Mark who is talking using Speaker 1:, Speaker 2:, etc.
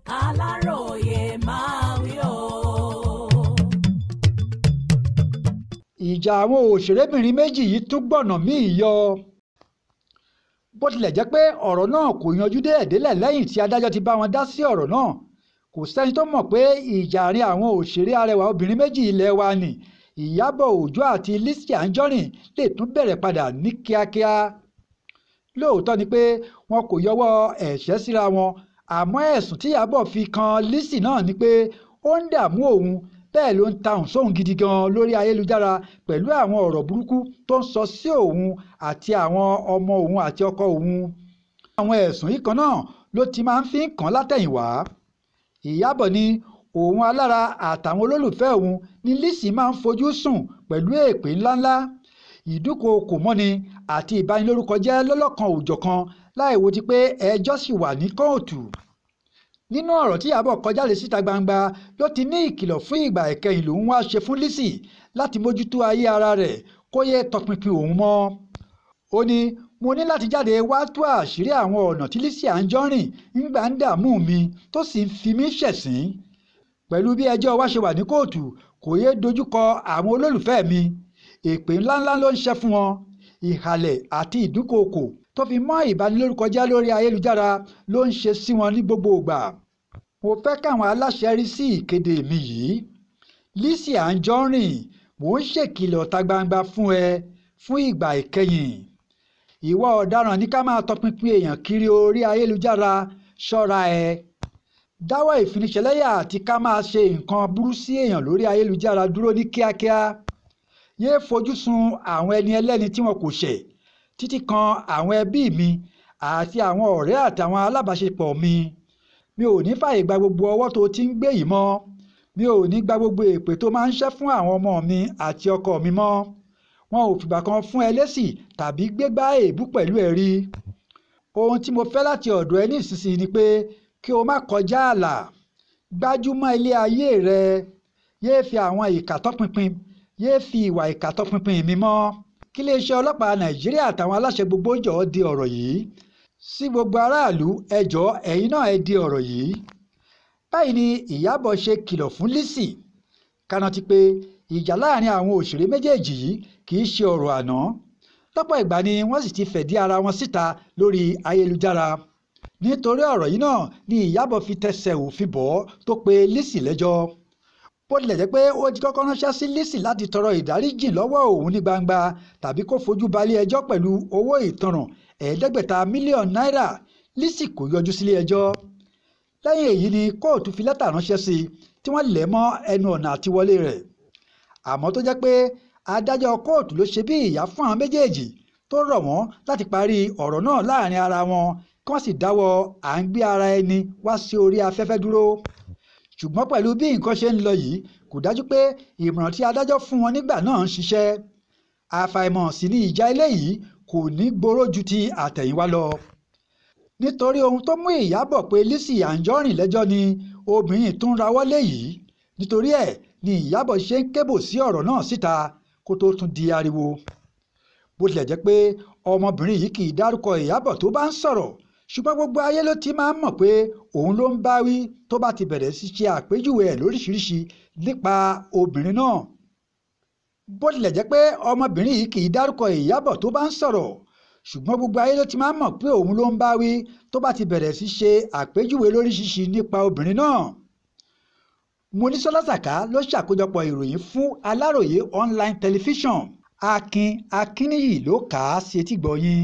Speaker 1: Aláròyé máa wí o.
Speaker 2: Ìjà àwọn òṣèrébìnrin méjì yìí tún gbọ̀nà míì yọ. Bó tilẹ̀ jẹ́ pé ọ̀rọ̀ náà kò yanjú délẹ̀ lẹ́yìn tí adájọ́ ti bá wọn dá sí ọ̀rọ̀ náà, kò sẹ́ni tó mọ̀ pé ìjà àárín àwọn òṣèré arẹwà obìnrin méjì ilẹ̀ wa nì, Ìyábọ̀ Òjó àti Lizzy Anjorin lè tún bẹ̀rẹ̀ padà ní kíákíá. Lóòótọ́ ni pé wọn kò yọwọ́ ẹ̀ṣẹ́ síra wọn, àmọ́ ẹ̀sùn tí Ìyábọ̀ fi kan Lizzy náà ni pé ó ń dààmú òun, bẹ́ẹ̀ ló ń tahùn sóhun gidi gan lórí ayélujára pẹ̀lú àwọn ọ̀rọ̀ burúkú tó ń sọ sí òun àti àwọn ọmọ òun àti ọkọ òun. Àwọn ẹ̀sùn yìí kan náà ló ti máa ń fi kàn látẹ̀yìnwá. Ìyábọ̀ ní òun alára àtàwọn olólùfẹ́ òun ní Lizzy máa ń fojú sùn pẹ̀lú èpè ńláńlá, ìdúkookò mọ́ni àti ìbanilórúkọjẹ́ lọ́lọ́kan òjọ̀kan láìwo ti pé ẹjọ́ sì wà ní kóòtù. Nínú ọ̀rọ̀ tí Ìyábọ̀ kọ jáde síta gbangba ló ti ní ìkìlọ̀ fún ìgbà ìkẹyìn lòun wá ṣe fún Lizzy láti mójútó ayé ara rẹ̀ kó yé tọpinpin òun mọ́. Ó ní mo ní láti jáde wá tú àṣírí àwọn ọ̀nà tí Lizzy Anjorin ń gbà ń dààmú mi tó sì ń fi mí ṣẹ̀sín. Pẹ̀lú bí ẹjọ́ wa ṣe wà ní kóòtù kò yé dojúkọ àwọn olólùfẹ́ mi, èpè ńláńlá ló ń ṣẹ́ fún wọn, ìhàlẹ̀ àti ìdúkookò tó fi mọ́ ìbanilórúkọjẹ́ lórí ayélujára ló ń ṣe sí wọn ní gbogbo ìgbà. Mo fẹ́ káwọn aláṣẹ rí sí ìkéde mi yìí. Lizzy Anjorin, mò ń ṣèkìlọ̀ ta gbangba fún ẹ fún ìgbà ìkẹyìn. Ìwọ ọ̀daràn ní ká máa tọpinpin èèyàn kiri orí ayélujára, ṣọ́ra ẹ. Dáwọ́ ìfiniṣẹ̀lẹ́yà àti ká máa ṣe nǹkan burú sí èèyàn lórí ayélujára dúró ní kíákíá. Yéé fojú sun àwọn ẹni ẹlẹ́ni tí wọn kò ṣẹ̀ títí kan àwọn ẹbí mi àti àwọn ọ̀rẹ́ àtàwọn alábàáṣepọ̀ mi. Mi ò ní fààyè gba gbogbo ọwọ́ tó ti ń gbé yìí mọ́. Mi ò ní gba gbogbo èpè tó máa ń ṣẹ́ fún àwọn ọmọ mi àti ọkọ mi mọ́. Wọn ò fìgbà kan fún ẹ lésì tàbí gbégbá èébú pẹ̀lú ẹ rí. Ohun tí mo fẹ́ láti ọ̀dọ̀ ẹ ní ìsinsìnyí ni pé kí o má kọjá ààlà. Gbájúmọ́ ilé ayé rẹ. Yéé fi àwọn ìkà tọpinpin, yéé fi ìwà ìkà tọpinpin mi mọ́. Kí iléeṣẹ́ ọlọ́pàá Nàìjíríà àtàwọn aláṣẹ gbogbo jọ̀ọ́ di ọ̀rọ̀ yìí. Sí gbogbo aráàlú ẹ jọ̀ọ́ ẹ̀yin náà ẹ di ọ̀rọ̀ yìí. Báyìí ni Ìyábọ̀ ṣe kìlọ̀ fún Lizzy. Ká rántí pé ìjà láàrin àwọn òṣèré méjèèjì yìí kì í ṣe ọ̀rọ̀ àná. Lọ́pọ̀ ìgbà ni wọ́n sì ti fẹ̀dí ara wọn síta lórí ayélujára. Nítorí ọ̀rọ̀ yìí náà ni Ìyábọ̀ fi tẹsẹ̀ òfin bọ̀ tó pe Lizzy lẹ́jọ́. Bó tilẹ̀ jẹ́ pé ó ti kọ́kọ́ ránṣẹ́ sí Lizzy láti tọrọ ìdáríjìn lọ́wọ́ òun ní gbangba tàbí kó fojú balẹ̀ ẹjọ́ pẹ̀lú owó ìtanràn $500 mílíọ̀nù, Lizzy kò yọjú sílé ẹjọ́. Lẹ́yìn èyí ni kóòtù fi lẹ́tà ránṣẹ́ sí i tí wọ́n lẹ̀ mọ́ ẹnu ọ̀nà àtiwọlé rẹ̀. Àmọ́ tó jẹ́ pé adájọ́ kóòtù ló ṣe bí ìyá fún àwọn méjèèjì tó rọ̀ wọ́n láti parí ọ̀rọ̀ náà láàrin ara wọn kí wọ́n sì dáwọ́ à ń gbé ara ẹni wá sí orí afẹ́fẹ́ dúró. Ṣùgbọ́n pẹ̀lú bí nǹkan ṣe ń lọ yìí kò dájú pé ìmọ̀ràn tí adájọ́ fún wọn nígbà náà ń ṣiṣẹ́. Àfàìmọ̀ sí ni ìjà eléyìí kò ní gbòòrò ju ti àtẹ̀yìnwá lọ. Nítorí ohun tó mú Ìyábọ̀ pé Lizzy Anjorin lẹ́jọ́ ni obìnrin tún rawọ́ lé yìí. Nítorí ẹ̀ ni Ìyábọ̀ ṣe ń kébò sí ọ̀rọ̀ náà síta kó tó tún di ariwo. Bó tilẹ̀ jẹ́ pé ọmọbìnrin yìí kì í dárúkọ Ìyábọ̀ tó bá ń sọ̀rọ̀, ṣùgbọ́n gbogbo ayé ló ti máa ń mọ̀ pé òun ló ń bá wí tó bá ti bẹ̀rẹ̀ sí ṣe àpèjúwe ẹ̀ lóríṣiríṣi nípa obìnrin náà. Bó tilẹ̀ jẹ́ pé ọmọbìnrin yìí kì í dárúkọ Ìyábọ̀ tó bá ń sọ̀rọ̀, ṣùgbọ́n gbogbo ayé ló ti máa ń mọ̀ pé òun ló ń bá wí tó bá ti bẹ̀rẹ̀ sí ṣe àpèjúwe lóríṣiríṣi nípa obìnrin náà. Monísọ́lá Sàká ló ṣàkójọpọ̀ ìròyìn fún Aláròyé online television. Akin Akínníyì ló kà á sí etígbọ̀ọ́ yín.